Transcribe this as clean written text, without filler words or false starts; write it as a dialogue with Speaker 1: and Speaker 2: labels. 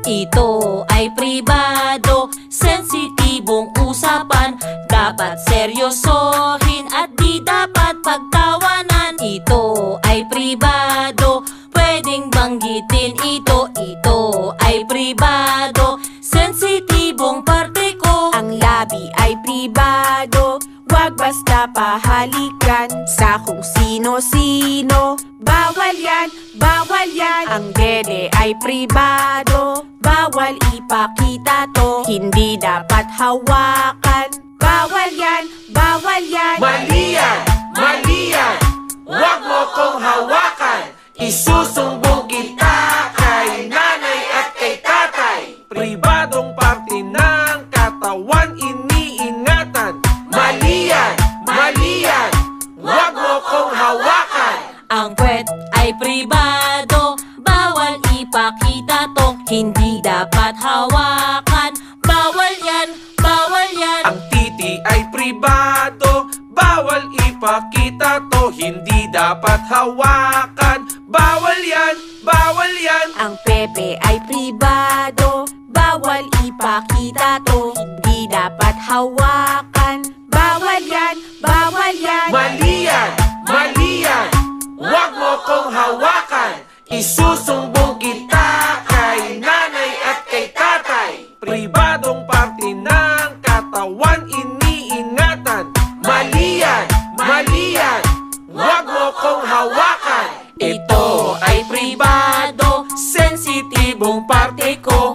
Speaker 1: Ito ay pribado, sensitibong usapan. Dapat seryosohin at di dapat pagtawanan. Ito ay pribado, pwedeng banggitin ito. Ito ay pribado, sensitibong parte ko.
Speaker 2: Ang labi ay pribado, wag basta pahalikan sa kung sino-sino. Bawal yan, bawal yan. Ang dede ay pribado, bawal ipakita to. Hindi dapat hawakan. Bawal yan, bawal yan.
Speaker 3: Mali yan, mali yan. Huwag mo kong hawakan. Isusumbong kita kay nanay at kay tatay. Pribadong parte ng katawan iniingatan. Mali yan, mali yan. Huwag mo kong hawakan.
Speaker 1: Ang puwet ay pribado, bawal ipakita to. Hindi dapat hawakan. Bawal yan, bawal yan.
Speaker 3: Ang titi ay pribado, bawal ipakita to. Hindi dapat hawakan. Bawal yan, bawal yan.
Speaker 2: Ang pepe ay pribado, bawal ipakita to. Hindi dapat hawakan. Bawal yan, bawal yan.
Speaker 3: Mali yan, mali yan. Huwag mo kong hawakan. Isusumbong kita kay nanay at kay tatay. Pribadong parte ng katawan iniingatan. Mali yan, mali yan. Huwag mo kong hawakan.
Speaker 1: Ito ay pribado, sensitibong parte ko.